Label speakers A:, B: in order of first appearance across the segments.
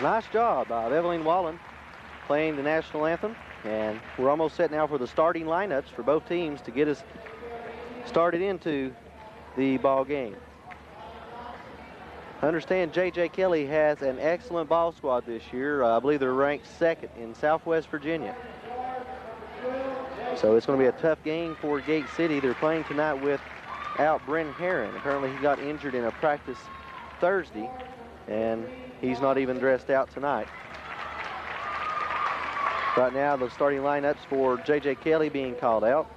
A: Nice job by Evelyn Wallen playing the national anthem. And we're almost set now for the starting lineups for both teams to get us started into the ball game. I understand J.J. Kelly has an excellent ball squad this year. I believe they're ranked second in Southwest Virginia. So it's going to be a tough game for Gate City. They're playing tonight without Bryn Herron. Apparently he got injured in a practice Thursday, and he's not even dressed out tonight. Right now, the starting lineups for J.J. Kelly being called out.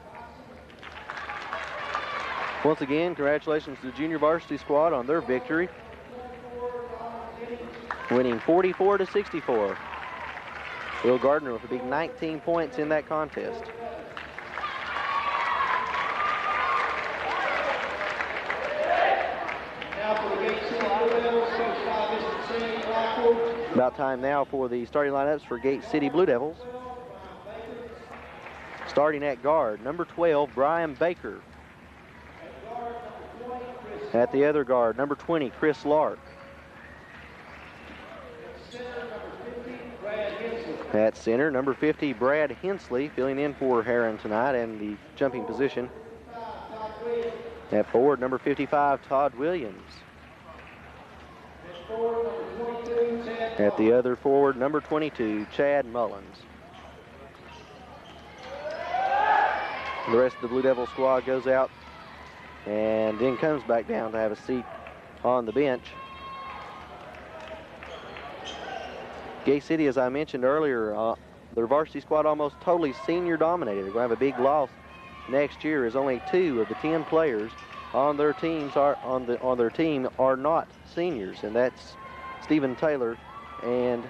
A: Once again, congratulations to the junior varsity squad on their victory, winning 44-64. Will Gardner with a big 19 points in that contest. About time now for the starting lineups for Gate City Blue Devils. Starting at guard, number 12, Brian Baker. At the other guard, number 20, Chris Lark. At center, number 50, Brad Hensley, filling in for Herron tonight and the jumping position. At forward, number 55, Todd Williams. At the other forward, number 22, Chad Mullins. The rest of the Blue Devil squad goes out and then comes back down to have a seat on the bench. Gay City, as I mentioned earlier, their varsity squad almost totally senior dominated. They're going to have a big loss next year, as only 2 of the 10 players on their teams on their team are not seniors, and that's Stephen Taylor and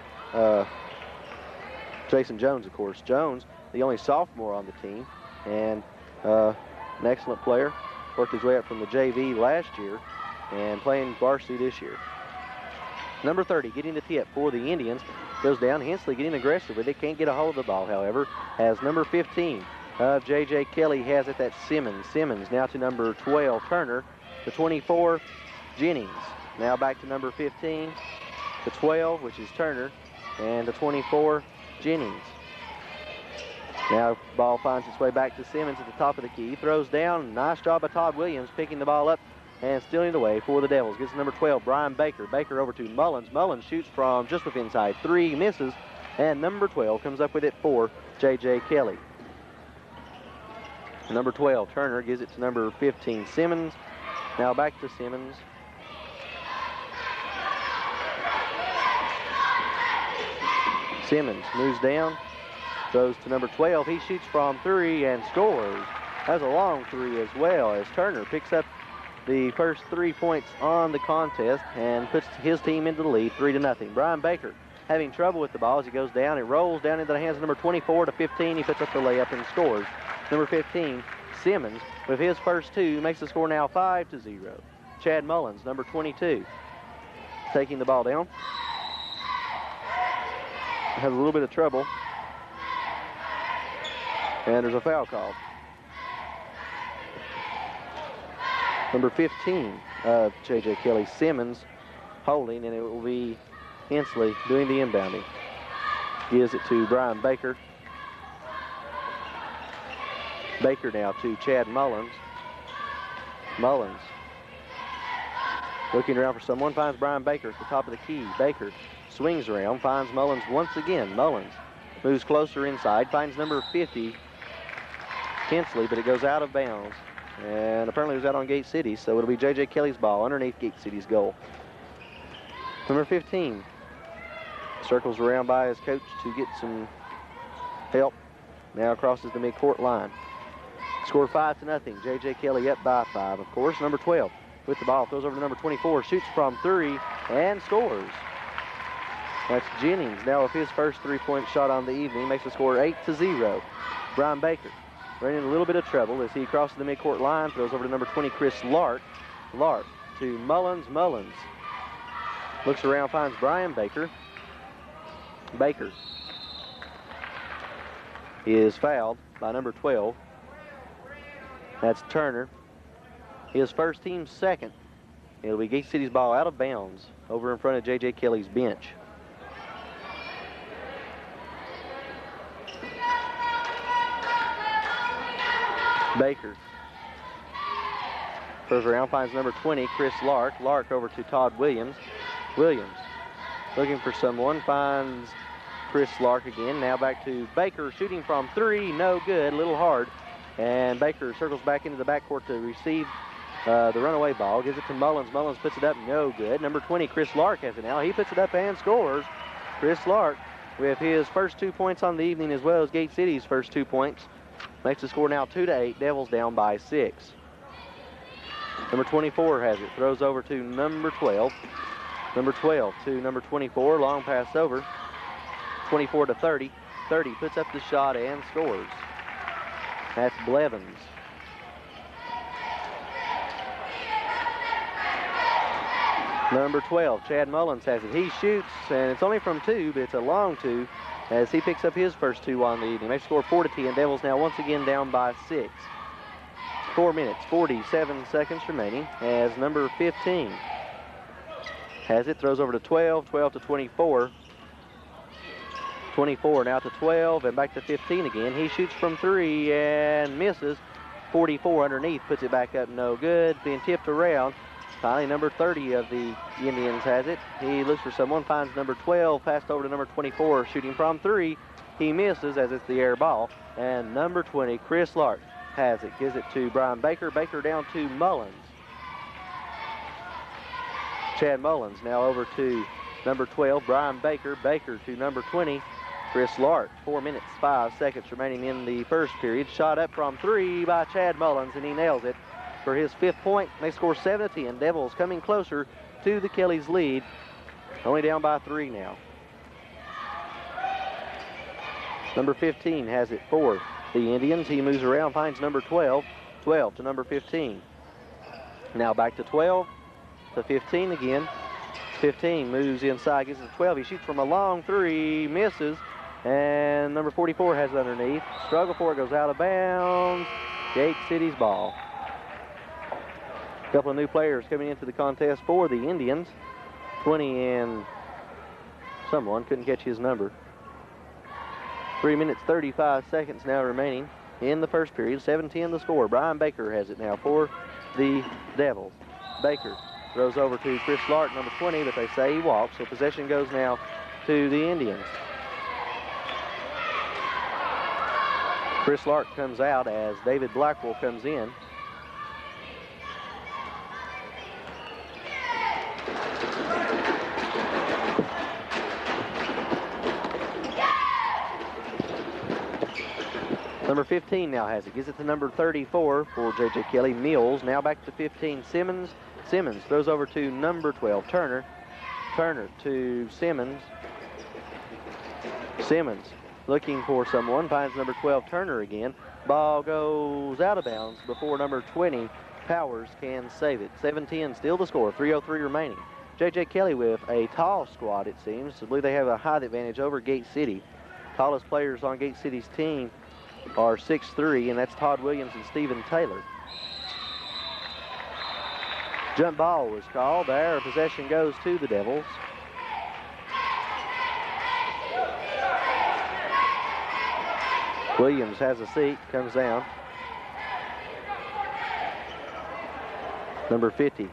A: Jason Jones, of course. Jones, the only sophomore on the team, and an excellent player. Worked his way up from the JV last year and playing varsity this year. Number 30, getting the tip for the Indians, goes down. Hensley getting aggressive with it. Can't get a hold of the ball, however, as number 15 of J.J. Kelly has it. That's Simmons. Simmons now to number 12, Turner. The 24, Jennings. Now back to number 15, the 12, which is Turner, and the 24, Jennings. Now ball finds its way back to Simmons at the top of the key. Throws down. Nice job by Todd Williams picking the ball up and stealing it away for the Devils. Gets to number 12, Brian Baker. Baker over to Mullins. Mullins shoots from just within inside 3, misses, and number 12 comes up with it for J.J. Kelly. Number 12, Turner, gives it to number 15, Simmons. Now back to Simmons. Simmons moves down, throws to number 12. He shoots from 3 and scores. That's a long 3 as well, as Turner picks up the first 3 points on the contest and puts his team into the lead, 3-0. Brian Baker having trouble with the ball as he goes down. It rolls down into the hands of number 24 to 15. He puts up the layup and scores. Number 15, Simmons, with his first 2, makes the score now 5-0. Chad Mullins, number 22, taking the ball down. Has a little bit of trouble. And there's a foul call. Number 15 of J.J. Kelly, Simmons, holding, and it will be Hensley doing the inbounding. Gives it to Brian Baker. Baker now to Chad Mullins. Mullins looking around for someone, finds Brian Baker at the top of the key. Baker swings around, finds Mullins once again. Mullins moves closer inside, finds number 50, Hensley, but it goes out of bounds. And apparently it was out on Gate City, so it'll be J.J. Kelly's ball underneath Gate City's goal. Number 15 circles around by his coach to get some help. Now crosses the midcourt line. Score 5-0. J.J. Kelly up by 5, of course. Number 12 with the ball, throws over to number 24, shoots from 3 and scores. That's Jennings now with his first 3-point shot on the evening, makes the score 8-0. Brian Baker running in a little bit of trouble as he crosses the midcourt line, throws over to number 20, Chris Lark. Lark to Mullins. Mullins looks around, finds Brian Baker. Baker is fouled by number 12. That's Turner. His first, team's second. It'll be Gate City's ball out of bounds over in front of J.J. Kelly's bench. Baker throws around, finds number 20, Chris Lark. Lark over to Todd Williams. Williams looking for someone, finds Chris Lark again. Now back to Baker, shooting from 3, no good, a little hard. And Baker circles back into the backcourt to receive the runaway ball, gives it to Mullins. Mullins puts it up, no good. Number 20, Chris Lark has it now. He puts it up and scores. Chris Lark with his first 2 points on the evening, as well as Gate City's first 2 points. Makes the score now 2-8. Devils down by 6. Number 24 has it. Throws over to number 12. Number 12 to number 24. Long pass over. 24 to 30. 30 puts up the shot and scores. That's Blevins. Number 12, Chad Mullins has it. He shoots, and it's only from 2, but it's a long 2, as he picks up his first 2 on the evening. They score 4-10. Devils now once again down by 6. 4 minutes, 47 seconds remaining, as number 15 has it. Throws over to 12, 12 to 24. 24 now to 12, and back to 15 again. He shoots from 3 and misses. 44 underneath, puts it back up, no good. Being tipped around. Finally, number 30 of the Indians has it. He looks for someone, finds number 12, passed over to number 24, shooting from 3. He misses as it's the air ball. And number 20, Chris Lark, has it. Gives it to Brian Baker. Baker down to Mullins. Chad Mullins now over to number 12, Brian Baker. Baker to number 20, Chris Lark. 4 minutes, 5 seconds remaining in the first period. Shot up from 3 by Chad Mullins, and he nails it for his 5th point. They score 7-10. Devils coming closer to the Kellys' lead. Only down by 3 now. Number 15 has it for the Indians. He moves around, finds number 12. 12 to number 15. Now back to 12 to 15 again. 15 moves inside, gets it to 12. He shoots from a long 3, misses. And number 44 has it underneath. Struggle for it, goes out of bounds. Gate City's ball. A couple of new players coming into the contest for the Indians. 20 and someone, couldn't catch his number. 3 minutes, 35 seconds now remaining in the first period. 7-10 the score. Brian Baker has it now for the Devils. Baker throws over to Chris Lark, number 20, but they say he walks, so possession goes now to the Indians. Chris Lark comes out as David Blackwell comes in. Number 15 now has it. Gives it to number 34 for J.J. Kelly. Mills now back to 15. Simmons. Simmons throws over to number 12, Turner. Turner to Simmons. Simmons looking for someone. Finds number 12, Turner again. Ball goes out of bounds before number 20, Powers, can save it. 7-10 still the score. 3:03 remaining. J.J. Kelly with a tall squad, it seems. I believe they have a height advantage over Gate City. Tallest players on Gate City's team are 6'3", and that's Todd Williams and Stephen Taylor. Jump ball was called there. Possession goes to the Devils. Williams has a seat, comes down. Number 50.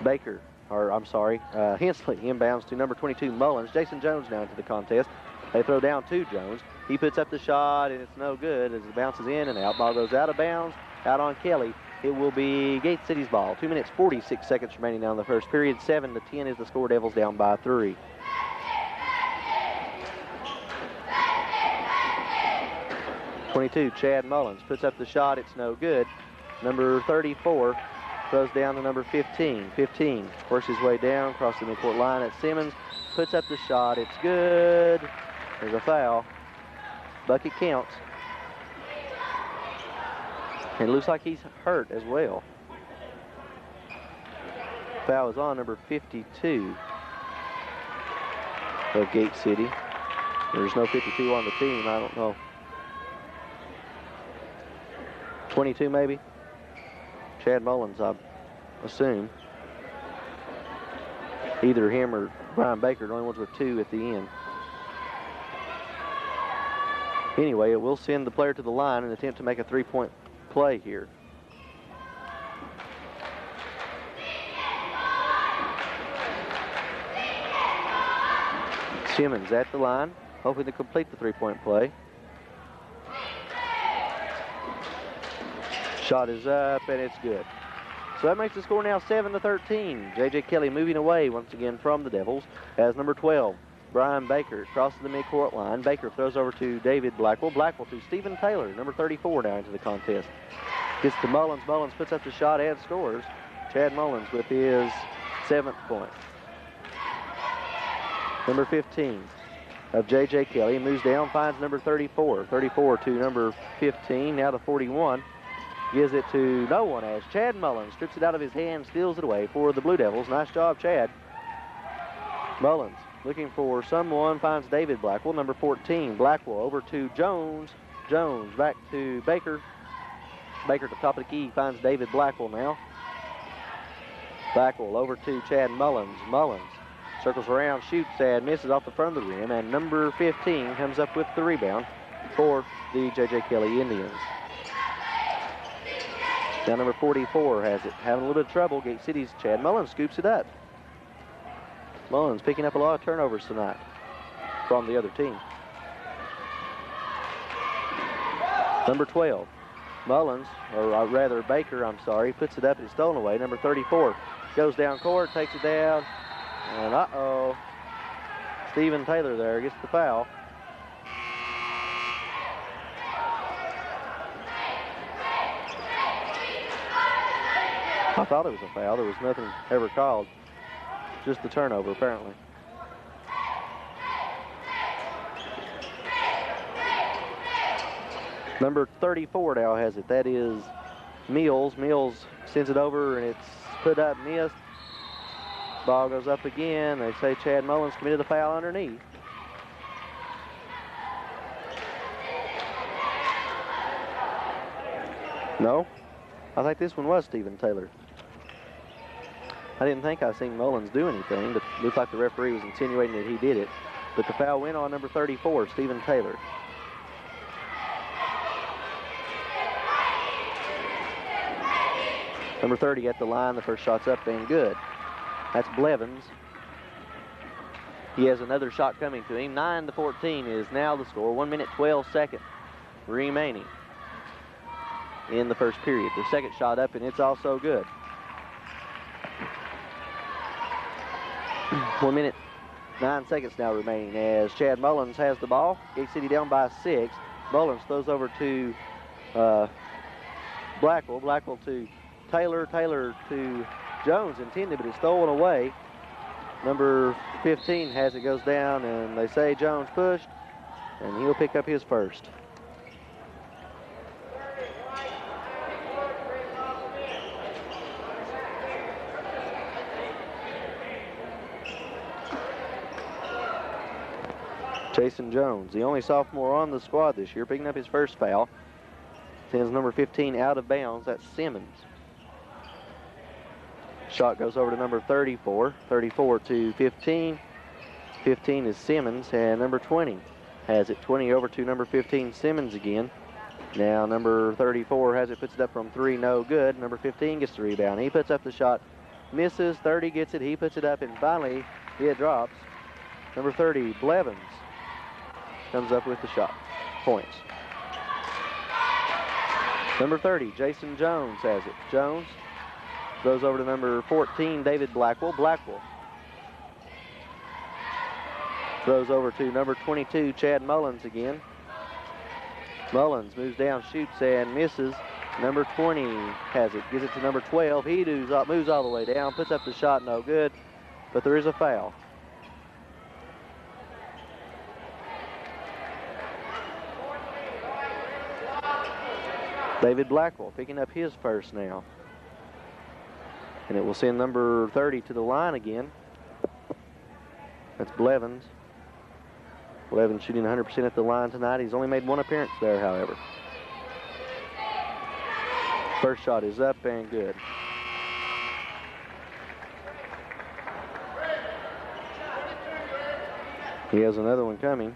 A: Baker, or I'm sorry, Hensley inbounds to number 22, Mullins. Jason Jones now into the contest. They throw down to Jones. He puts up the shot, and it's no good as it bounces in and out. Ball goes out of bounds, out on Kelly. It will be Gate City's ball. 2 minutes, 46 seconds remaining now in the first period. 7-10 is the score. Devils down by 3. Chad Mullins puts up the shot. It's no good. Number 34 throws down to number 15. 15 works his way down, across the midcourt line at Simmons. Puts up the shot. It's good. There's a foul. Bucket counts. And it looks like he's hurt as well. Foul is on number 52 of Gate City. There's no 52 on the team. I don't know. 22 maybe? Chad Mullins, I assume. Either him or Brian Baker, the only ones with 2 at the end. Anyway, it will send the player to the line and attempt to make a three-point play here. Simmons at the line, hoping to complete the three-point play. Shot is up, and it's good. So that makes the score now 7-13. J.J. Kelly moving away once again from the Devils as number 12, Brian Baker, crosses the midcourt line. Baker throws over to David Blackwell. Blackwell to Stephen Taylor, number 34, now into the contest. Gets to Mullins. Mullins puts up the shot and scores. Chad Mullins with his 7th point. Number 15 of J.J. Kelly moves down, finds number 34. 34 to number 15, now to 41. Gives it to no one as Chad Mullins strips it out of his hand, steals it away for the Blue Devils. Nice job, Chad. Mullins looking for someone, finds David Blackwell, number 14. Blackwell over to Jones. Jones back to Baker. Baker to the top of the key, finds David Blackwell now. Blackwell over to Chad Mullins. Mullins circles around, shoots, and misses off the front of the rim. And number 15 comes up with the rebound for the J.J. Kelly Indians. Now number 44 has it, having a little bit of trouble. Gate City's Chad Mullins scoops it up. Mullins picking up a lot of turnovers tonight from the other team. Number 12, Mullins, or rather Baker, I'm sorry, puts it up and it's stolen away. Number 34 goes down court, takes it down, and uh-oh, Stephen Taylor there gets the foul. I thought it was a foul. There was nothing ever called. Just the turnover, apparently. Number 34 now has it. That is Mills. Mills sends it over, and it's put up, missed. Ball goes up again. They say Chad Mullins committed a foul underneath. No, I think this one was Stephen Taylor. I didn't think I seen Mullins do anything, but it looked like the referee was insinuating that he did it. But the foul went on number 34, Stephen Taylor. Number 30 at the line. The first shot's up and good. That's Blevins. He has another shot coming to him. 9-14 is now the score. 1 minute, 12 seconds remaining in the first period. The second shot up, and it's also good. 1 minute, 9 seconds now remaining as Chad Mullins has the ball. Gate City down by 6. Mullins throws over to Blackwell. Blackwell to Taylor. Taylor to Jones, intended, but it's stolen away. Number 15 has it, goes down, and they say Jones pushed, and he'll pick up his first. Jason Jones, the only sophomore on the squad this year, picking up his first foul. Sends number 15 out of bounds. That's Simmons. Shot goes over to number 34. 34 to 15. 15 is Simmons, and number 20 has it. 20 over to number 15, Simmons again. Now number 34 has it, puts it up from 3, no good. Number 15 gets the rebound. He puts up the shot, misses. 30 gets it, he puts it up, and finally it drops. Number 30, Blevins, comes up with the shot. Points. Number 30, Jason Jones has it. Jones goes over to number 14, David Blackwell. Blackwell throws over to number 22, Chad Mullins again. Mullins moves down, shoots, and misses. Number 20 has it, gives it to number 12. He moves all the way down, puts up the shot, no good, but there is a foul. David Blackwell picking up his first now. And it will send number 30 to the line again. That's Blevins. Blevins shooting 100% at the line tonight. He's only made one appearance there, however. First shot is up and good. He has another one coming.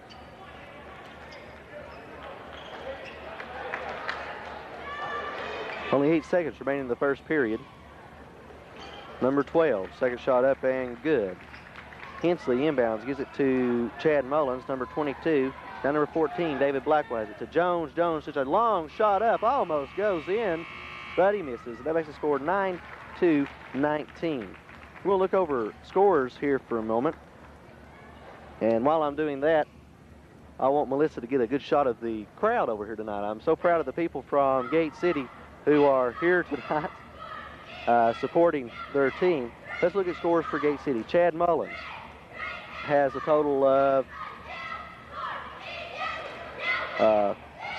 A: Only 8 seconds remaining in the first period. Number 12, second shot up and good. Hensley inbounds, gives it to Chad Mullins, number 22. Now number 14, David Blackwell has it to Jones. Jones, such a long shot up, almost goes in, but he misses. That makes the score 9-19. We'll look over scores here for a moment. And while I'm doing that, I want Melissa to get a good shot of the crowd over here tonight. I'm so proud of the people from Gate City who are here tonight supporting their team. Let's look at scores for Gate City. Chad Mullins has a total of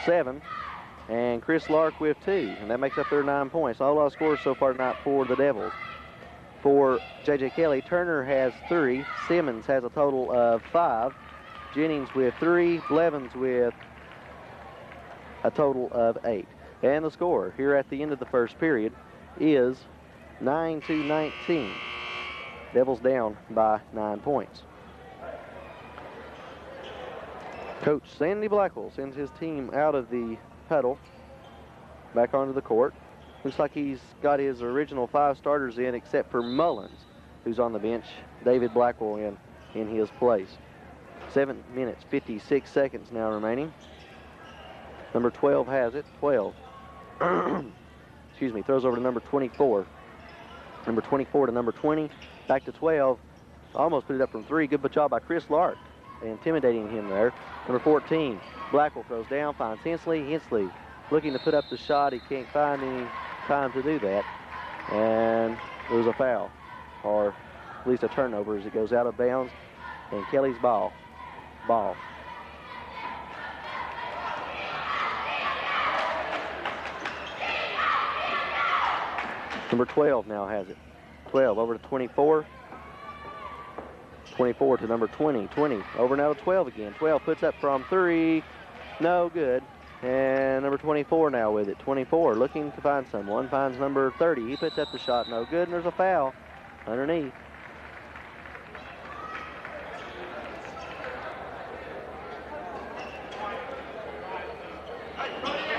A: 7, and Chris Lark with 2, and that makes up their 9 points. A whole lot of scores so far tonight for the Devils. For J.J. Kelly, Turner has 3, Simmons has a total of 5, Jennings with 3, Blevins with a total of 8. And the score here at the end of the first period is 9-19. Devils down by 9 points. Coach Sandy Blackwell sends his team out of the huddle, back onto the court. Looks like he's got his original 5 starters in, except for Mullins, who's on the bench. David Blackwell in his place. 7 minutes, 56 seconds now remaining. Number 12 has it. 12. Excuse me, throws over to number 24. Number 24 to number 20. Back to 12. Almost put it up from 3. Good job by Chris Lark, intimidating him there. Number 14, Blackwell throws down, finds Hensley. Hensley looking to put up the shot. He can't find any time to do that. And it was a foul, or at least a turnover as it goes out of bounds. And Kelly's ball. Number 12 now has it. 12 over to 24. 24 to number 20. 20 over now to 12 again. 12 puts up from 3. No good. And number 24 now with it. 24 looking to find someone. Finds number 30. He puts up the shot. No good. And there's a foul underneath.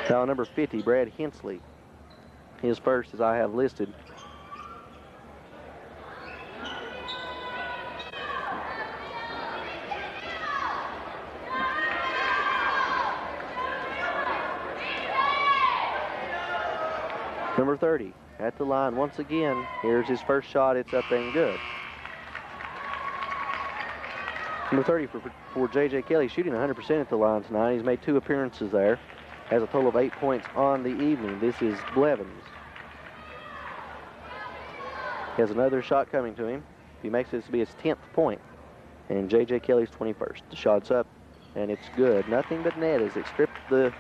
A: Foul number 50, Brad Hensley. His first, as I have listed. Number 30 at the line once again. Here's his first shot. It's up and good. Number 30 for J.J. Kelly, shooting 100% at the line tonight. He's made 2 appearances there. Has a total of 8 points on the evening. This is Blevins. He has another shot coming to him. He makes this to be his 10th point. And J.J. Kelly's 21st. The shot's up, and it's good. Nothing but net as it stripped the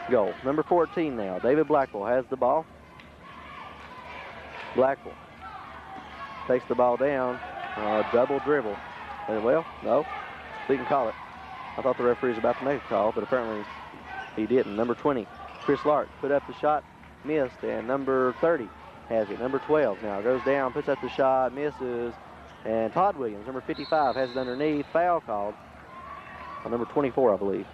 A: goal. Number 14 now. David Blackwell has the ball. Blackwell takes the ball down. Double dribble. And well, no, we can call it. I thought the referee was about to make a call, but apparently he didn't. Number 20, Chris Lark, put up the shot, missed, and number 30 has it. Number 12 now goes down, puts up the shot, misses, and Todd Williams, number 55, has it underneath. Foul called on number 24, I believe.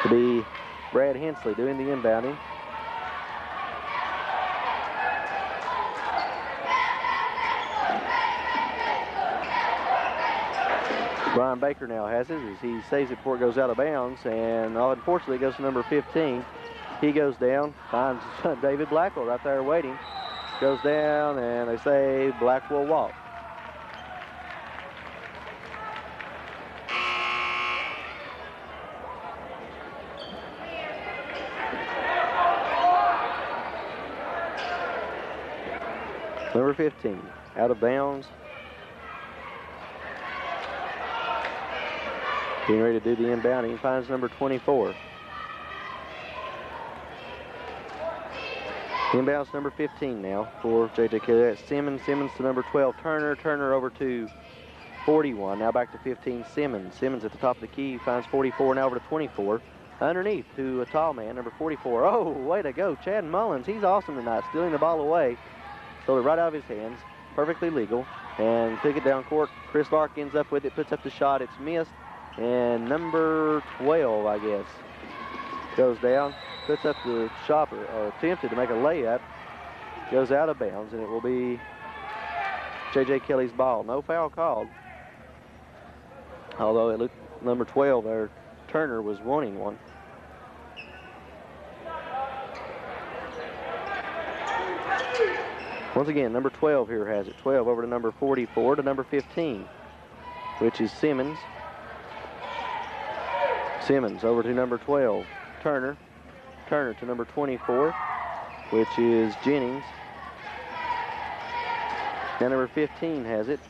A: To be Brad Hensley doing the inbounding. Brian Baker now has it as he saves it before it goes out of bounds, and unfortunately it goes to number 15. He goes down, finds David Blackwell right there waiting. Goes down, and they say Blackwell walk. Number 15, out of bounds. Getting ready to do the inbounding, finds number 24. Inbounds number 15 now for J.J. Kelly. That's Simmons. Simmons to number 12, Turner. Turner over to 41. Now back to 15, Simmons. Simmons at the top of the key, finds 44, now over to 24. Underneath to a tall man, number 44. Oh, way to go, Chad Mullins. He's awesome tonight, stealing the ball away. Stole it right out of his hands. Perfectly legal. And took it down court. Chris Lark ends up with it, puts up the shot. It's missed. And number 12, I guess, goes down, puts up the shot, or attempted to make a layup, goes out of bounds, and it will be J.J. Kelly's ball. No foul called, although it looked number 12 there, Turner, was wanting one. Once again, number 12 here has it. 12 over to number 44 to number 15, which is Simmons. Simmons over to number 12, Turner. Turner to number 24, which is Jennings. Now number 15 has it,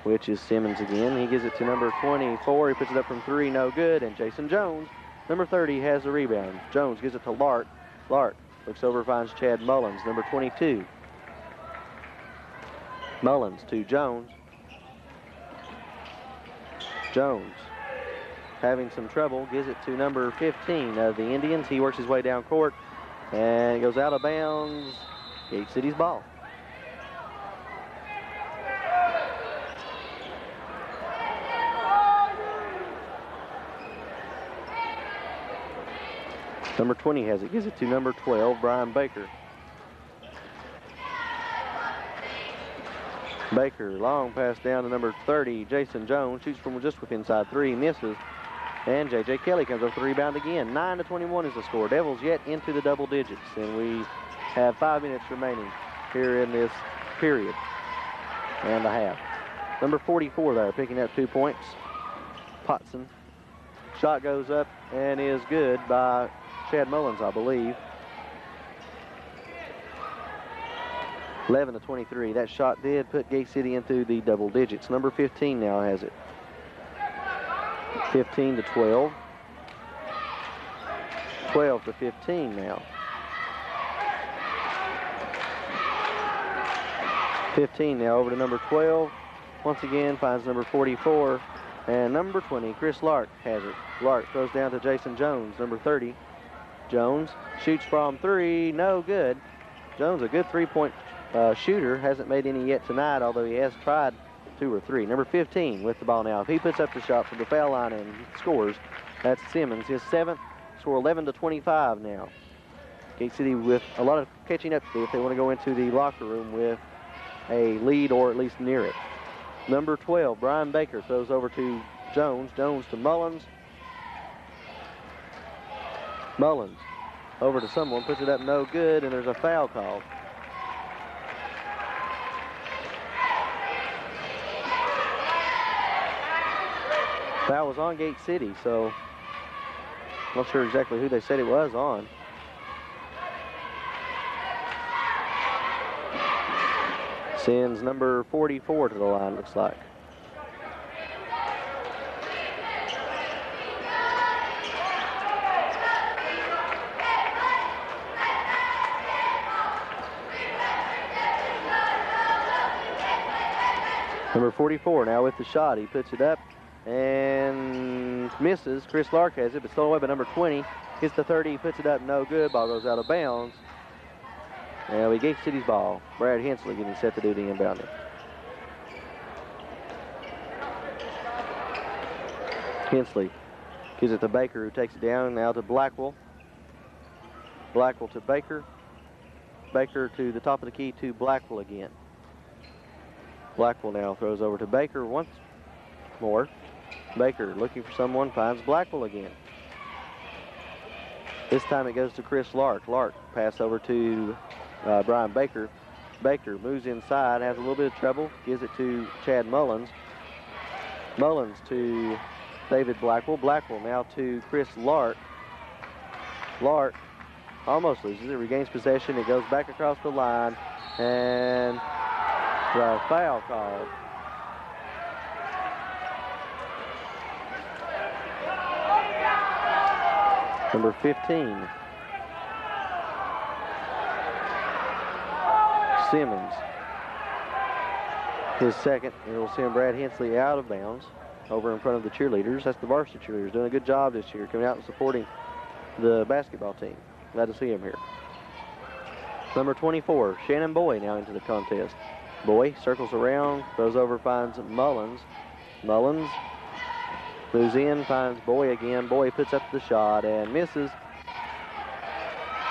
A: which is Simmons again. He gives it to number 24. He puts it up from 3, no good. And Jason Jones, number 30, has the rebound. Jones gives it to Lark. Lark looks over, finds Chad Mullins, number 22. Mullins to Jones. Jones having some trouble, gives it to number 15 of the Indians. He works his way down court and goes out of bounds. Gate City's ball. Number 20 has it, gives it to number 12, Brian Baker. Baker, long pass down to number 30, Jason Jones, shoots from just within inside 3, misses. And J.J. Kelly comes up with the rebound again. 9-21 is the score. Devils yet into the double digits, and we have 5 minutes remaining here in this period and a half. Number 44 there, picking up 2 points. Potson. Shot goes up and is good by Chad Mullins, I believe. 11-23. That shot did put Gate City into the double digits. Number 15 now has it. 15-12. 12-15 now. 15 now over to number 12. Once again finds number 44. And number 20, Chris Lark, has it. Lark throws down to Jason Jones, number 30. Jones shoots from 3, no good. Jones, a good 3-point shooter, hasn't made any yet tonight, although he has tried 2 or 3. Number 15 with the ball now. If he puts up the shot from the foul line and scores, that's Simmons, his 7th. Score 11-25 now. Gate City with a lot of catching up to do if they want to go into the locker room with a lead or at least near it. Number 12, Brian Baker, throws over to Jones. Jones to Mullins. Mullins over to someone, puts it up, no good, and there's a foul call. Foul was on Gate City, so I'm not sure exactly who they said it was on. Sends number 44 to the line, looks like. Number 44 now with the shot. He puts it up and misses. Chris Lark has it, but stolen away by number 20. Hits the 30, puts it up, no good. Ball goes out of bounds. And we Gate City's ball. Brad Hensley getting set to do the inbounding. Hensley gives it to Baker, who takes it down now to Blackwell. Blackwell to Baker. Baker to the top of the key to Blackwell again. Blackwell now throws over to Baker once more. Baker looking for someone, finds Blackwell again. This time it goes to Chris Lark. Lark pass over to Brian Baker. Baker moves inside, has a little bit of trouble, gives it to Chad Mullins. Mullins to David Blackwell. Blackwell now to Chris Lark. Lark almost loses it, regains possession. It goes back across the line, and the foul called. Number 15. Simmons. His second. It will send Brad Hensley out of bounds over in front of the cheerleaders. That's the varsity cheerleaders doing a good job this year, coming out and supporting the basketball team. Glad to see him here. Number 24, Shannon Boy now into the contest. Boy circles around, throws over, finds Mullins. Mullins Moves in, finds Boy again. Boy puts up the shot and misses.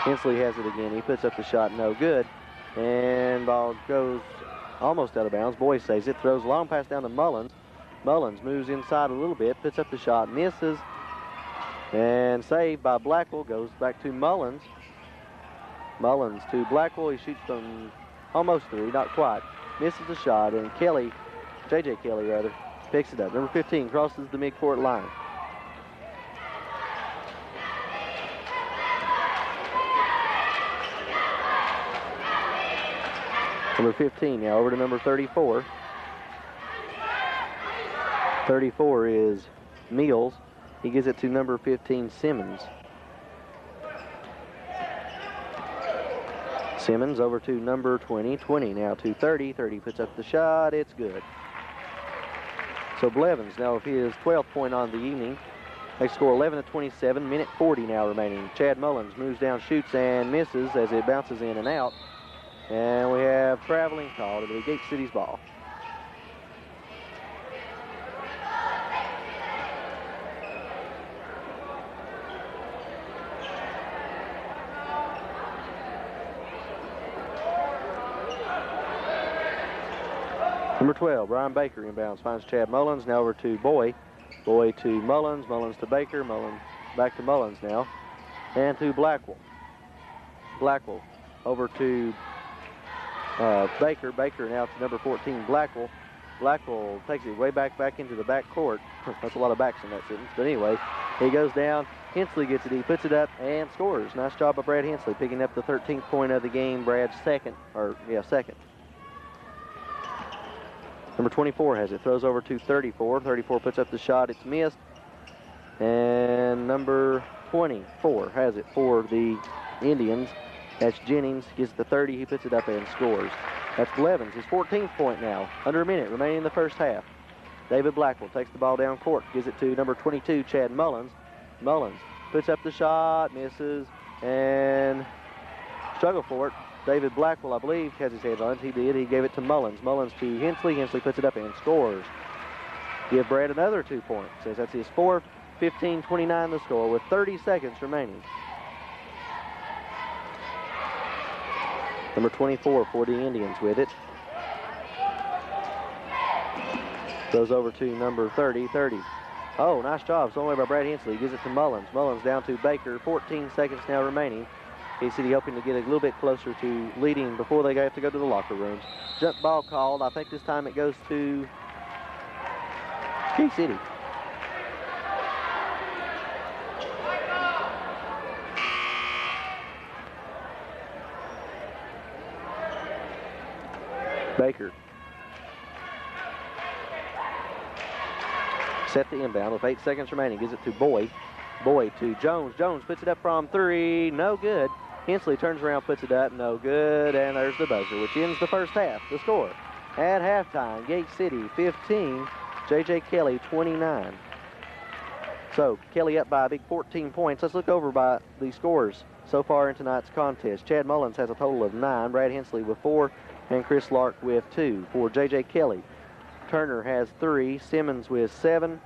A: Hensley has it again. He puts up the shot, no good. And ball goes almost out of bounds. Boy saves it, throws a long pass down to Mullins. Mullins moves inside a little bit, puts up the shot, misses. And saved by Blackwell, goes back to Mullins. Mullins to Blackwell. He shoots from almost three, not quite. Misses the shot, and Kelly, J.J. Kelly rather, picks it up. Number 15 crosses the midcourt line. Number 15 now over to number 34. 34 is Meals. He gives it to number 15, Simmons. Simmons over to number 20. 20 now to 30. 30 puts up the shot. It's good. So Blevins now with his 12th point on the evening. They score 11-27. Minute 40 now remaining. Chad Mullins moves down, shoots, and misses as it bounces in and out. And we have traveling called. It'll be Gate City's ball. Number 12, Brian Baker inbounds, finds Chad Mullins. Now over to Boy. Boy to Mullins. Mullins to Baker. Mullins back to Mullins now. And to Blackwell. Blackwell over to Baker. Baker now to number 14, Blackwell. Blackwell takes it way back into the back court. That's a lot of backs in that sentence. But anyway, he goes down. Hensley gets it. He puts it up and scores. Nice job by Brad Hensley, picking up the 13th point of the game. Brad's second. Number 24 has it. Throws over to 34. 34 puts up the shot. It's missed. And number 24 has it for the Indians. That's Jennings. Gets the 30. He puts it up and scores. That's Blevins, his 14th point now. Under a minute remaining in the first half. David Blackwell takes the ball down court. Gives it to number 22, Chad Mullins. Mullins puts up the shot. Misses. And struggle for it. David Blackwell, I believe, has his hands on it. He did. He gave it to Mullins. Mullins to Hensley. Hensley puts it up and scores. Give Brad another 2 points. Says that's his fourth. 15-29 the score with 30 seconds remaining. Number 24 for the Indians with it. Goes over to number 30. 30. Oh, nice job. It's only by Brad Hensley. He gives it to Mullins. Mullins down to Baker. 14 seconds now remaining. Gate City hoping to get a little bit closer to leading before they have to go to the locker rooms. Jump ball called. I think this time it goes to Gate City. Baker. Set the inbound with 8 seconds remaining. Gives it to Boy. Boy to Jones. Jones puts it up from 3. No good. Hensley turns around, puts it up. No good. And there's the buzzer, which ends the first half. The score at halftime, Gate City 15, J.J. Kelly 29. So Kelly up by a big 14 points. Let's look over by the scores so far in tonight's contest. Chad Mullins has a total of 9. Brad Hensley with 4. And Chris Lark with 2 for J.J. Kelly. Turner has 3. Simmons with 7.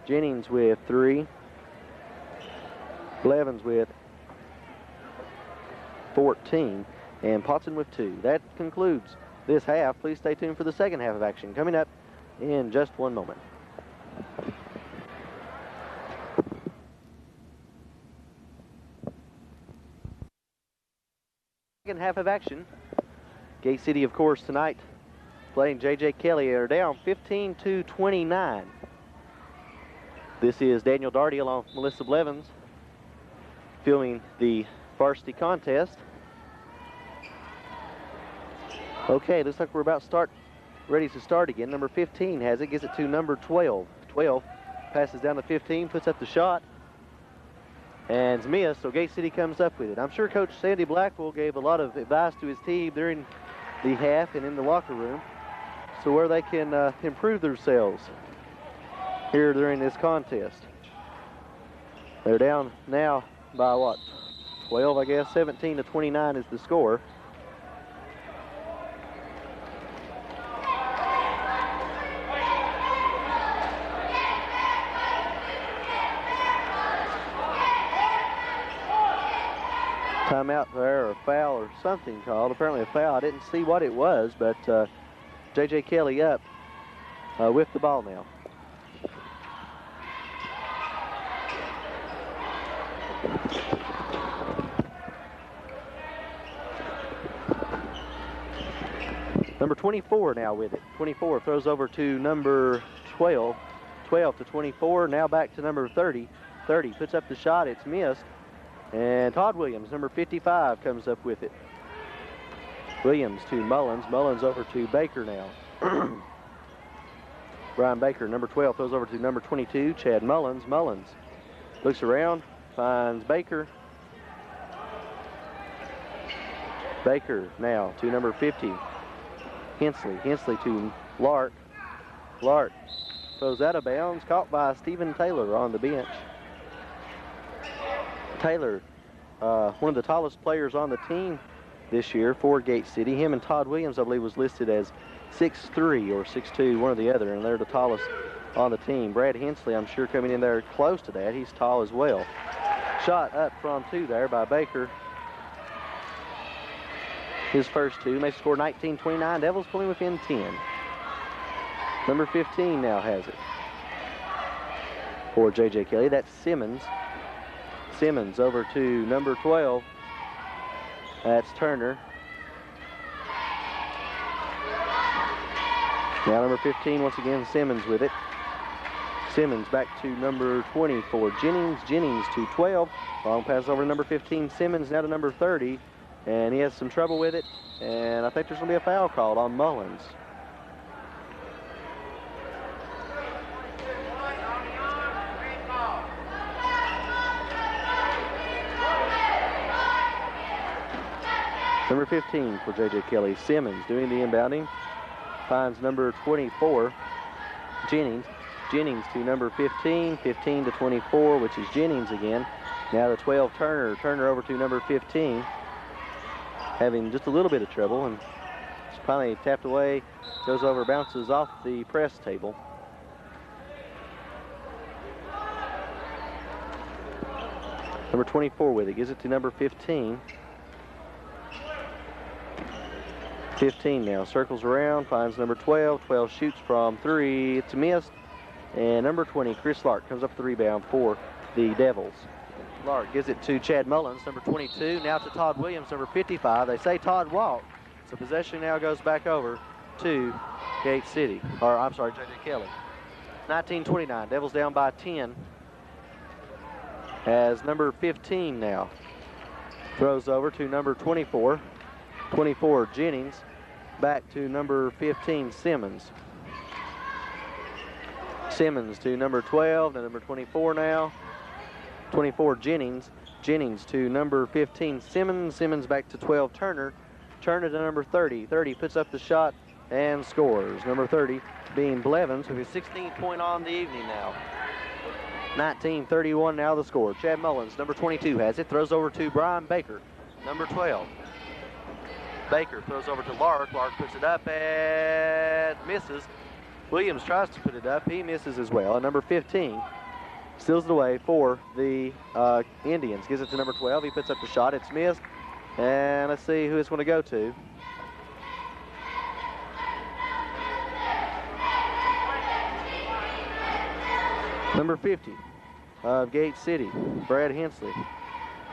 A: Jennings with 3. Blevins with 14. And Potson with 2. That concludes this half. Please stay tuned for the second half of action coming up in just one moment. Second half of action. Gate City, of course, tonight playing J.J. Kelly. They're down 15-29. This is Daniel Darty along with Melissa Blevins filming the varsity contest. Okay, looks like we're about ready to start again. Number 15 has it, gives it to number 12. 12 passes down to 15, puts up the shot, and it's missed, so Gate City comes up with it. I'm sure Coach Sandy Blackwell gave a lot of advice to his team during the half and in the locker room, so where they can improve themselves here during this contest. They're down now by what, 12, I guess. 17-29 is the score. timeout there, or a foul or something called. Apparently a foul. I didn't see what it was, but J.J. Kelly up with the ball now. Number 24 now with it. 24 throws over to number 12. 12 to 24. Now back to number 30. 30 puts up the shot. It's missed. And Todd Williams, number 55, comes up with it. Williams to Mullins. Mullins over to Baker now. Brian Baker, number 12, throws over to number 22, Chad Mullins. Mullins looks around, finds Baker. Baker now to number 50, Hensley. Hensley to Lark. Lark throws out of bounds, caught by Stephen Taylor on the bench. Taylor, one of the tallest players on the team this year for Gate City. Him and Todd Williams, I believe, was listed as 6'3" or 6'2", one or the other, and they're the tallest on the team. Brad Hensley, I'm sure, coming in there close to that. He's tall as well. Shot up from 2 there by Baker. His first 2 makes the score 19-29. Devils pulling within 10. Number 15 now has it for J.J. Kelly. That's Simmons. Simmons over to number 12. That's Turner. Now number 15, once again, Simmons with it. Simmons back to number 20 for Jennings. Jennings to 12. Long pass over to number 15, Simmons, now to number 30. And he has some trouble with it. And I think there's going to be a foul called on Mullins. Number 15 for J.J. Kelly. Simmons doing the inbounding. Finds number 24, Jennings. Jennings to number 15. 15 to 24, which is Jennings again. Now the 12, Turner. Turner over to number 15. Having just a little bit of trouble, and it's finally tapped away. Goes over, bounces off the press table. Number 24 with it. Gives it to number 15. 15 now, circles around, finds number 12. 12 shoots from 3, it's missed. And number 20, Chris Lark, comes up with the rebound for the Devils. Lark gives it to Chad Mullins, number 22. Now to Todd Williams, number 55. They say Todd walked, so possession now goes back over to Gate City, or I'm sorry, J.J. Kelly. 19-29, Devils down by 10. As number 15 now throws over to number 24. 24, Jennings, back to number 15, Simmons. Simmons to number 12, to number 24 now. 24, Jennings. Jennings to number 15, Simmons. Simmons back to 12, Turner. Turner to number 30. 30 puts up the shot and scores. Number 30 being Blevins with his 16th point on the evening now. 19-31 now the score. Chad Mullins, number 22, has it. Throws over to Brian Baker, number 12. Baker throws over to Lark. Lark puts it up and misses. Williams tries to put it up. He misses as well. And number 15 steals it away for the Indians. Gives it to number 12. He puts up the shot. It's missed. And let's see who it's going to go to. Number 50 of Gate City, Brad Hensley,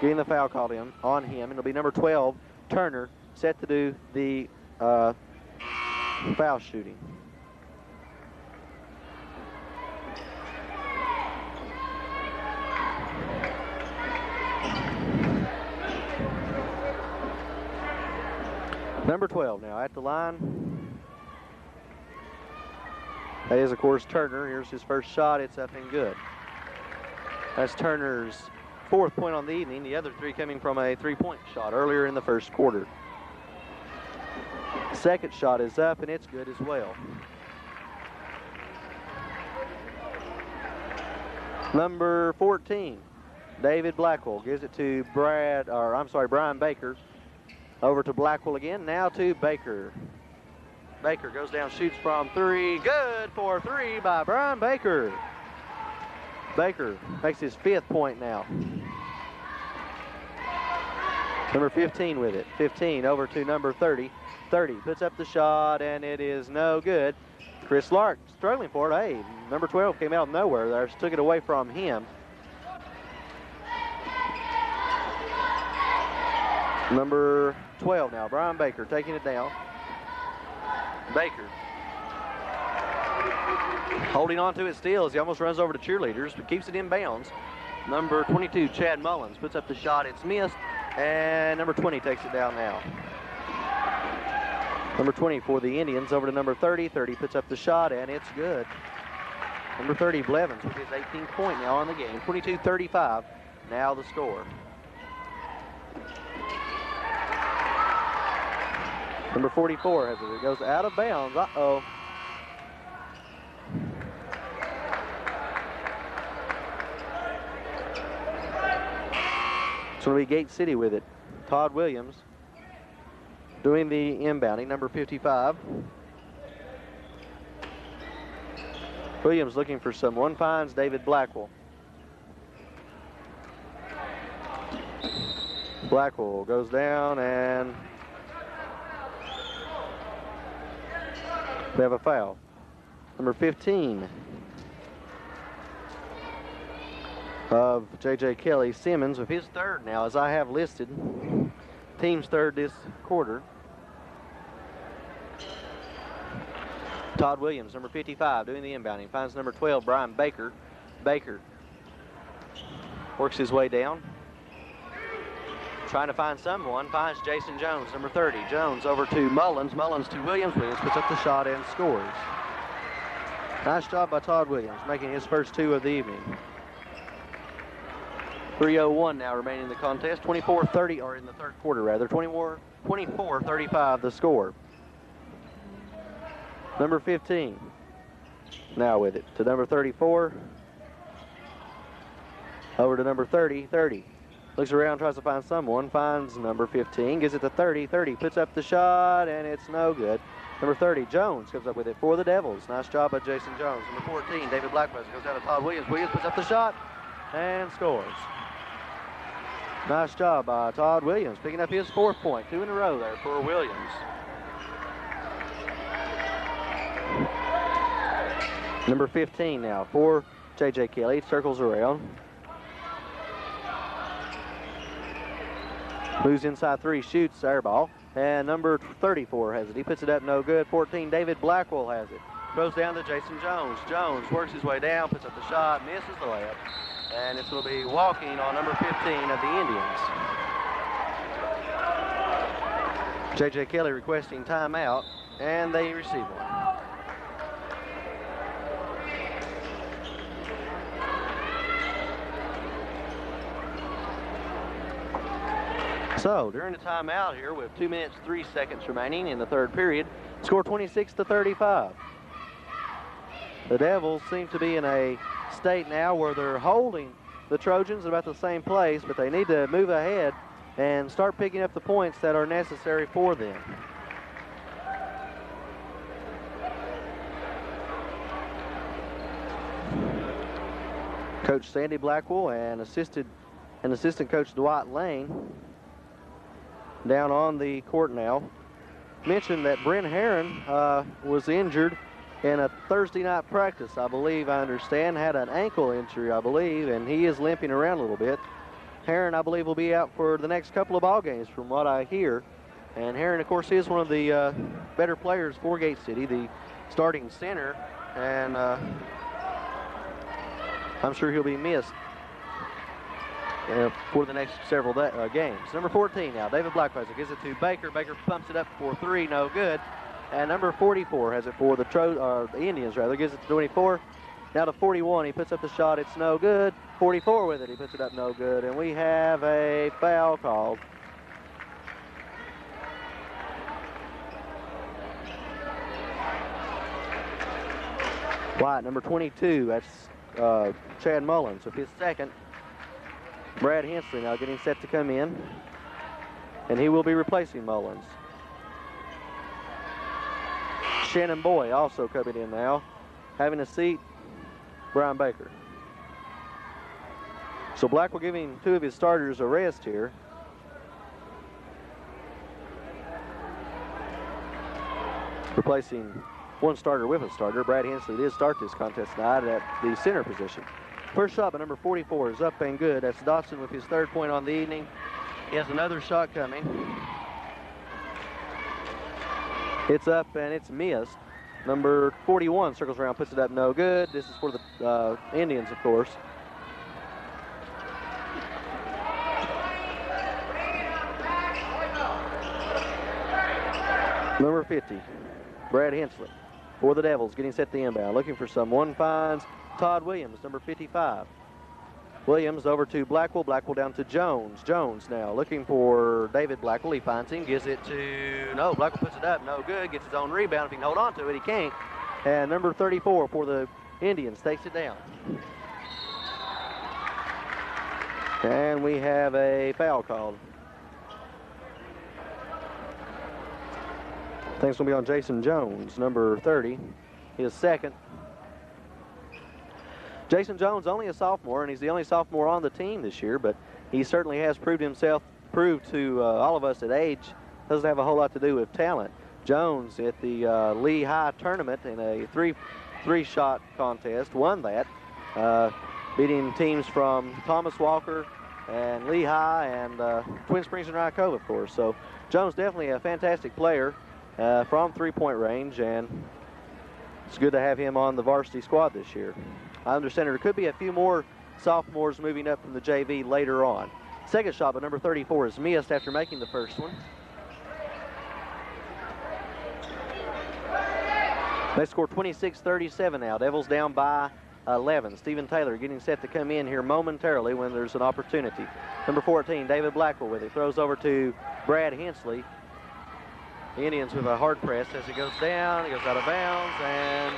A: getting the foul called in on him. And it'll be number 12, Turner, set to do the foul shooting. Number 12 now at the line. That is, of course, Turner. Here's his first shot. It's up and good. That's Turner's 4th point on the evening. The other 3 coming from a 3-point shot earlier in the first quarter. Second shot is up, and it's good as well. Number 14, David Blackwell, gives it to Brian Baker. Over to Blackwell again, now to Baker. Baker goes down, shoots from 3. Good for 3 by Brian Baker. Baker makes his 5th point now. Number 15 with it. 15 over to number 30. 30 puts up the shot, and it is no good. Chris Lark struggling for it. Hey, number 12 came out of nowhere there, took it away from him. Number 12 now, Brian Baker taking it down. Baker holding on to it still as he almost runs over to cheerleaders, but keeps it in bounds. Number 22, Chad Mullins, puts up the shot. It's missed, and number 20 takes it down now. Number 20 for the Indians over to number 30. 30 puts up the shot, and it's good. Number 30, Blevins, with his 18th point now on the game. 22-35, now the score. Number 44 has it. It goes out of bounds. Uh-oh. It's going to be Gate City with it. Todd Williams doing the inbounding, number 55. Williams looking for someone, finds David Blackwell. Blackwell goes down, and we have a foul. Number 15 of J.J. Kelly, Simmons, with his third now, as I have listed. Team's third this quarter. Todd Williams, number 55, doing the inbounding. Finds number 12, Brian Baker. Baker works his way down. Trying to find someone, finds Jason Jones, number 30. Jones over to Mullins. Mullins to Williams. Williams puts up the shot and scores. Nice job by Todd Williams, making his first two of the evening. 3:01 now remaining in the contest. 24-30, or in the third quarter rather. 24-35 the score. Number 15 now with it to number 34. Over to number 30. 30 looks around, tries to find someone, finds number 15, gives it to 30. 30 puts up the shot, and it's no good. Number 30, Jones, comes up with it for the Devils. Nice job by Jason Jones. Number 14, David Blackwell, goes down to Todd Williams. Williams puts up the shot and scores. Nice job by Todd Williams, picking up his fourth point. 2 in a row there for Williams. Number 15 now for J.J. Kelly, circles around. Moves inside three, shoots, air ball. And number 34 has it. He puts it up, no good. 14, David Blackwell has it. Goes down to Jason Jones. Jones works his way down, puts up the shot, misses the layup. And it's going to be walking on number 15 of the Indians. J.J. Kelly requesting timeout, and they receive one. So during the timeout here, with 2 minutes 3 seconds remaining in the third period, score 26-35. The Devils seem to be in a state now where they're holding the Trojans about the same place, but they need to move ahead and start picking up the points that are necessary for them. Coach Sandy Blackwell and assistant coach Dwight Lane down on the court now. Mentioned that Brent Herron was injured in a Thursday night practice, I believe, I understand. Had an ankle injury, I believe, and he is limping around a little bit. Herron, I believe, will be out for the next couple of ball games from what I hear. And Herron, of course, is one of the better players for Gate City, the starting center, and I'm sure he'll be missed for the next several games. Number 14 now, David Blackwell gives it to Baker. Baker pumps it up for three, no good. And number 44 has it for the Indians, rather, gives it to 24. Now to 41, he puts up the shot, it's no good. 44 with it, he puts it up, no good. And we have a foul called. White, number 22, that's Chad Mullins with his second. Brad Hensley now getting set to come in, and he will be replacing Mullins. Shannon Boy also coming in now, having a seat, Brian Baker. So Blackwell giving two of his starters a rest here. replacing one starter with a starter. Brad Hensley did start this contest tonight at the center position. First shot by number 44 is up and good. That's Dotson with his 3rd point on the evening. He has another shot coming. It's up and it's missed. Number 41 circles around, puts it up, no good. This is for the Indians, of course. Number 50, Brad Hensley for the Devils, getting set to inbound, looking for someone, finds Todd Williams, number 55. Williams over to Blackwell, Blackwell down to Jones. Jones now looking for David Blackwell. He finds him, gives it to, no, Blackwell puts it up, no good, gets his own rebound. If he can hold on to it, he can't. And number 34 for the Indians takes it down. And we have a foul called. I think it's going to be on Jason Jones, number 30, his 2nd. Jason Jones, only a sophomore, and he's the only sophomore on the team this year, but he certainly has proved to all of us that age doesn't have a whole lot to do with talent. Jones at the Lee High tournament in a three-shot contest won that, beating teams from Thomas Walker and Lee High and Twin Springs and Rycove, of course. So Jones definitely a fantastic player from three-point range, and it's good to have him on the varsity squad this year. I understand there could be a few more sophomores moving up from the JV later on. Second shot by number 34 is missed after making the first one. They score 26-37 now. Devils down by 11. Stephen Taylor getting set to come in here momentarily when there's an opportunity. Number 14, David Blackwell with it. Throws over to Brad Hensley. The Indians with a hard press as it goes down. It goes out of bounds, and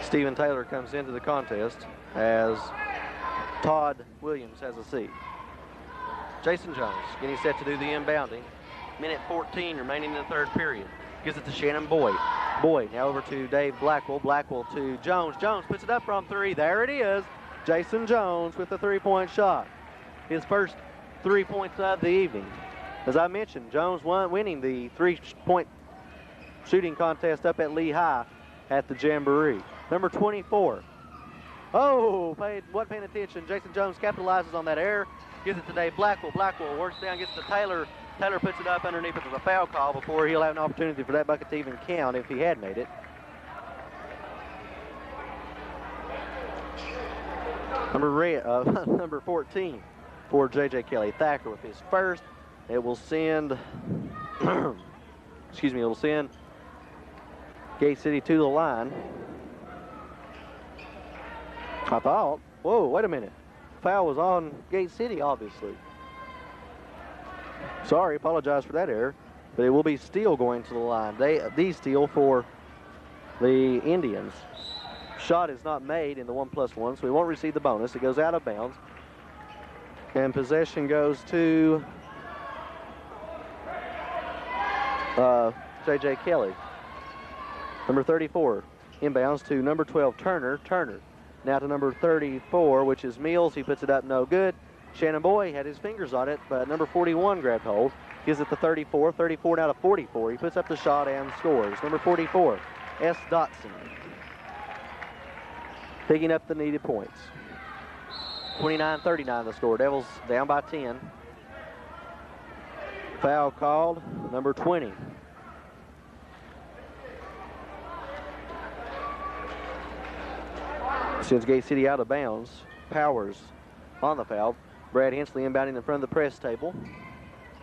A: Stephen Taylor comes into the contest as Todd Williams has a seat. Jason Jones getting set to do the inbounding. Minute 14 remaining in the 3rd period. Gives it to Shannon Boyd. Boyd now over to Dave Blackwell. Blackwell to Jones. Jones puts it up from 3. There it is. Jason Jones with the 3-point shot. His first 3 points of the evening. As I mentioned, Jones winning the 3-point shooting contest up at Lee High at the Jamboree. Number 24. Oh, wasn't paying attention. Jason Jones capitalizes on that error. Gives it to Dave Blackwell. Blackwell works down, gets to Taylor. Taylor puts it up underneath it with a foul call before he'll have an opportunity for that bucket to even count if he had made it. Number 14 for J.J. Kelly. Thacker with his first. It will send, it will send Gate City to the line. I thought, whoa, wait a minute. Foul was on Gate City, obviously. Sorry, apologize for that error. But it will be Steele going to the line. The Steele for the Indians. Shot is not made in the 1+1, so he won't receive the bonus. It goes out of bounds. And possession goes to J.J. Kelly. Number 34 inbounds to number 12, Turner. Turner now to number 34, which is Mills. He puts it up, no good. Shannon Boy had his fingers on it, but number 41 grabbed hold. Gives it to 34. 34 now to 44. He puts up the shot and scores. Number 44, S. Dotson. Picking up the needed points. 29-39 the score. Devils down by 10. Foul called, number 20. Sends Gate City out of bounds. Powers on the foul. Brad Hensley inbounding in front of the press table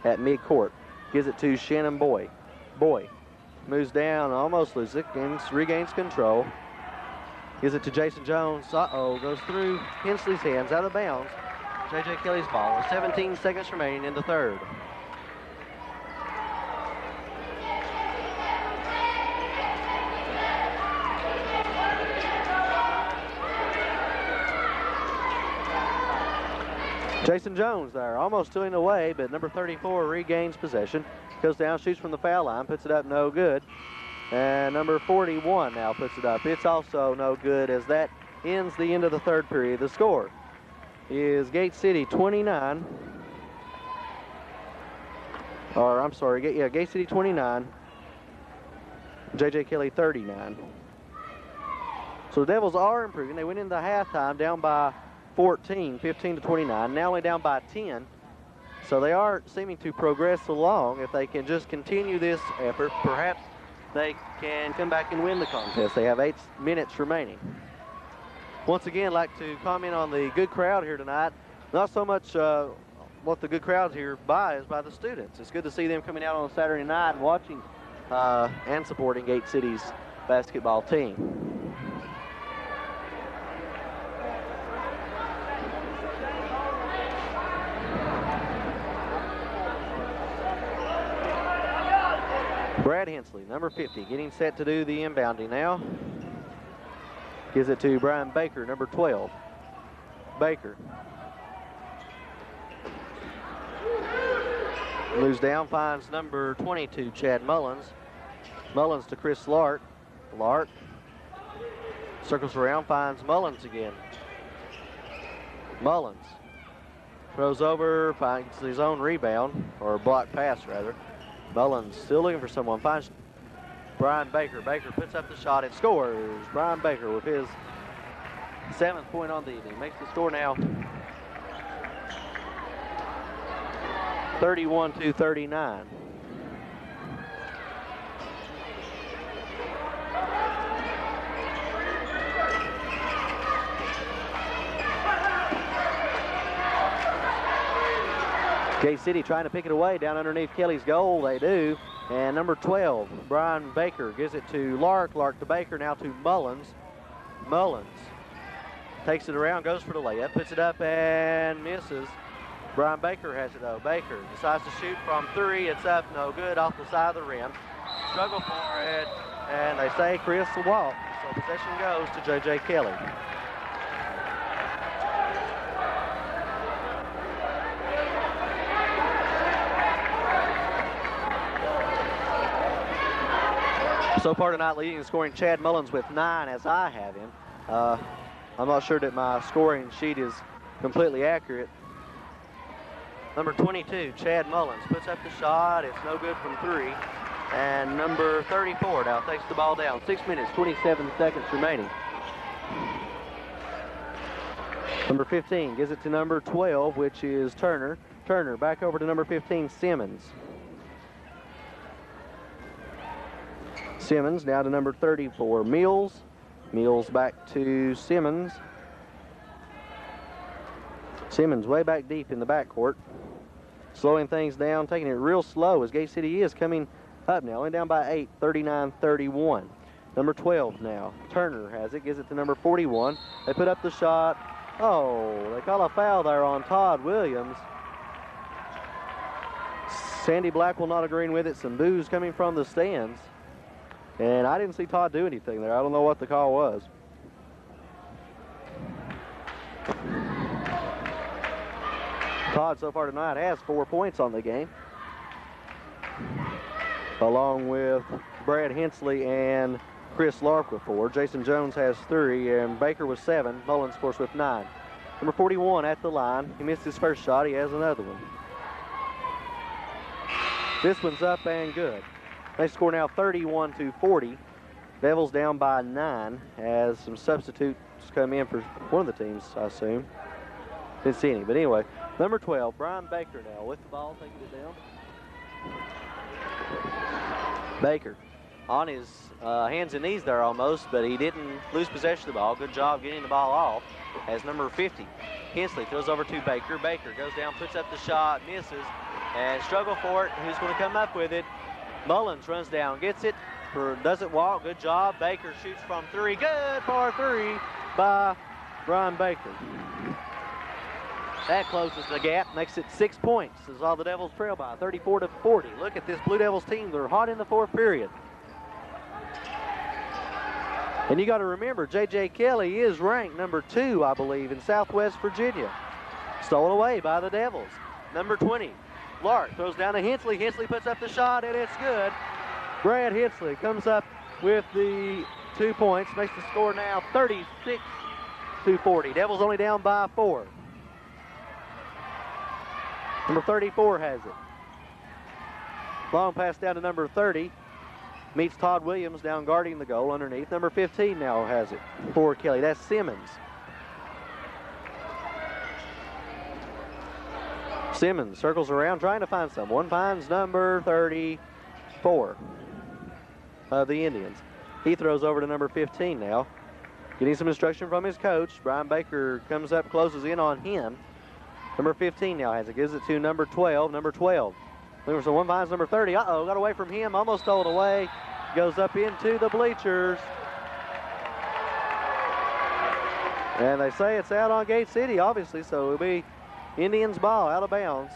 A: at midcourt. Gives it to Shannon Boy. Boy moves down, almost loses it, regains control. Gives it to Jason Jones. Uh-oh, goes through Hensley's hands, out of bounds. J.J. Kelly's ball with 17 seconds remaining in the 3rd. Jason Jones there, almost 2 away, but number 34 regains possession. Goes down, shoots from the foul line, puts it up, no good. And number 41 now puts it up. It's also no good as that ends the end of the 3rd period. The score is Gate City 29, Or I'm sorry, yeah, Gate City 29, J.J. Kelly 39. So the Devils are improving. They went into halftime down by 14, 15 to 29, now only down by 10. So they are seeming to progress along. If they can just continue this effort, perhaps they can come back and win the contest. They have 8 minutes remaining. Once again, I'd like to comment on the good crowd here tonight. Not so much what the good crowd here is by the students. It's good to see them coming out on a Saturday night and watching and supporting Gate City's basketball team. Brad Hensley, number 50, getting set to do the inbounding now. Gives it to Brian Baker, number 12. Baker. Moves down, finds number 22, Chad Mullins. Mullins to Chris Lark. Lark circles around, finds Mullins again. Mullins throws over, finds his own rebound, or block pass rather. Mullins still looking for someone, finds Brian Baker. Baker puts up the shot and scores. Brian Baker with his 7th point on the evening. Makes the score now 31-39. Gate City trying to pick it away down underneath Kelly's goal. They do. And number 12, Brian Baker, gives it to Lark. Lark to Baker, now to Mullins. Mullins takes it around, goes for the layup, puts it up and misses. Brian Baker has it though. Baker decides to shoot from 3. It's up, no good, off the side of the rim. Struggle for it, and they say Chris will walk. So possession goes to J.J. Kelly. So far tonight, leading and scoring Chad Mullins with 9, as I have him. I'm not sure that my scoring sheet is completely accurate. Number 22, Chad Mullins, puts up the shot. It's no good from 3. And number 34 now takes the ball down. 6 minutes, 27 seconds remaining. Number 15 gives it to number 12, which is Turner. Turner back over to number 15, Simmons. Simmons now to number 34, Mills. Mills back to Simmons. Simmons way back deep in the backcourt. Slowing things down, taking it real slow as Gate City is coming up now. Only down by 8, 39-31. Number 12 now. Turner has it, gives it to number 41. They put up the shot. Oh, they call a foul there on Todd Williams. Sandy Blackwell not agreeing with it. Some boos coming from the stands. And I didn't see Todd do anything there. I don't know what the call was. Todd so far tonight has 4 points on the game, along with Brad Hensley and Chris Lark with 4. Jason Jones has 3, and Baker with 7. Mullins, of course, with 9. Number 41 at the line. He missed his first shot. He has another one. This one's up and good. They score now 31-40. Devils down by 9 as some substitutes come in for one of the teams, I assume. Didn't see any, but anyway. Number 12, Brian Baker now with the ball, taking it down. Baker on his hands and knees there almost, but he didn't lose possession of the ball. Good job getting the ball off as number 50. Hensley throws over to Baker. Baker goes down, puts up the shot, misses, and struggle for it. Who's going to come up with it? Mullins runs down, gets it, doesn't walk. Good job. Baker shoots from 3. Good for 3 by Brian Baker. That closes the gap, makes it 6 points. This is all the Devils trail by 34-40. Look at this Blue Devils team. They're hot in the 4th period. And you got to remember, J.J. Kelly is ranked number 2, I believe, in Southwest Virginia. Stolen away by the Devils. Number 20, Lark throws down to Hensley. Hensley puts up the shot, and it's good. Brad Hensley comes up with the 2 points, makes the score now 36-40. Devils only down by 4. Number 34 has it. Long pass down to number 30. Meets Todd Williams down guarding the goal underneath. Number 15 now has it for Kelly. That's Simmons. Simmons circles around trying to find someone. Finds number 34 of the Indians. He throws over to number 15 now. Getting some instruction from his coach. Brian Baker comes up, closes in on him. Number 15 now has it. Gives it to number 12. Number 12. Looking for someone, finds number 30. Uh-oh, got away from him. Almost stole it away. Goes up into the bleachers. And they say it's out on Gate City, obviously, so it'll be Indians ball out of bounds.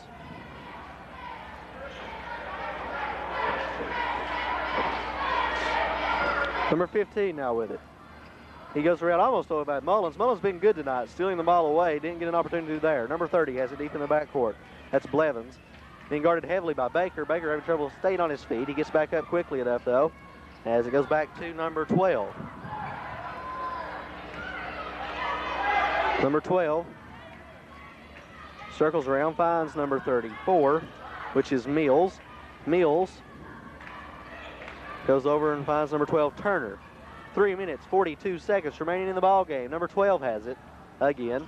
A: Number 15 now with it. He goes around, almost over by Mullins. Mullins been good tonight, stealing the ball away. Didn't get an opportunity there. Number 30 has it deep in the backcourt. That's Blevins. Being guarded heavily by Baker. Baker having trouble staying on his feet. He gets back up quickly enough, though, as it goes back to number 12. Number 12 circles around, finds number 34, which is Mills. Mills goes over and finds number 12, Turner. 3 minutes, 42 seconds remaining in the ball game. Number 12 has it again.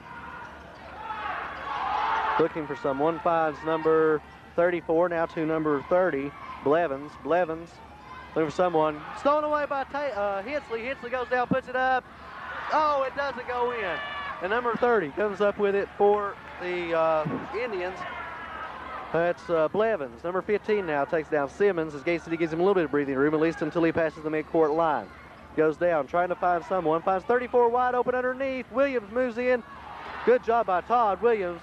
A: Looking for someone, finds number 34, now to number 30, Blevins. Blevins looking for someone. Stolen away by Hensley. Hensley goes down, puts it up. Oh, it doesn't go in. And number 30 comes up with it for the Indians. That's Blevins. Number 15 now takes down Simmons as Gate City gives him a little bit of breathing room, at least until he passes the midcourt line. Goes down, trying to find someone. Finds 34 wide open underneath. Williams moves in. Good job by Todd Williams.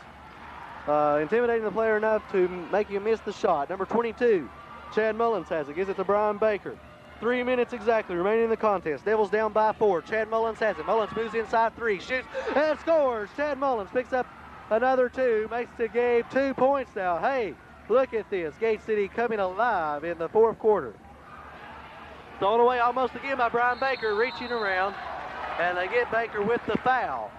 A: Intimidating the player enough to make him miss the shot. Number 22, Chad Mullins has it. Gives it to Brian Baker. 3 minutes exactly remaining in the contest. Devils down by 4. Chad Mullins has it. Mullins moves inside 3. Shoots and scores. Chad Mullins picks up another 2. Makes the game 2 points now. Hey, look at this. Gate City coming alive in the fourth quarter. Thrown away almost again by Brian Baker, reaching around. And they get Baker with the foul.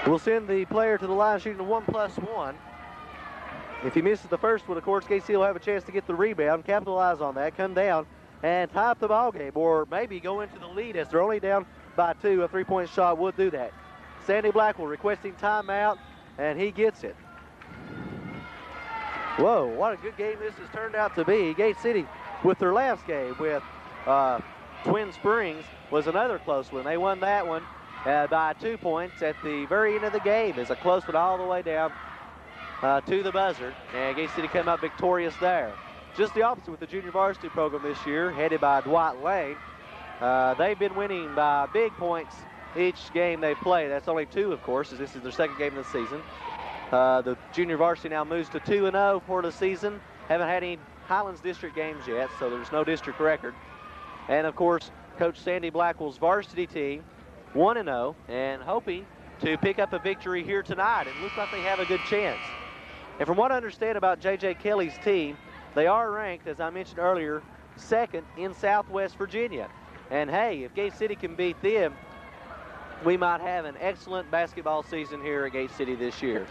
A: We'll send the player to the line shooting a 1+1. If he misses the first one, of course, Gate City will have a chance to get the rebound, capitalize on that, come down, and tie up the ball game, or maybe go into the lead as they're only down by 2. A three-point shot would do that. Sandy Blackwell requesting timeout, and he gets it. Whoa, what a good game this has turned out to be. Gate City, with their last game with Twin Springs, was another close one. They won that one by 2 points at the very end of the game. It's a close one all the way down to the buzzer, and Gate City came out victorious there. Just the opposite with the junior varsity program this year, headed by Dwight Lane. They've been winning by big points each game they've played. That's only 2, of course, as this is their second game of the season. The junior varsity now moves to 2-0 for the season. Haven't had any Highlands District games yet, so there's no district record. And, of course, Coach Sandy Blackwell's varsity team 1-0 and hoping to pick up a victory here tonight. It looks like they have a good chance. And from what I understand about J.J. Kelly's team, they are ranked, as I mentioned earlier, 2nd in Southwest Virginia. And, hey, if Gate City can beat them, we might have an excellent basketball season here at Gate City this year.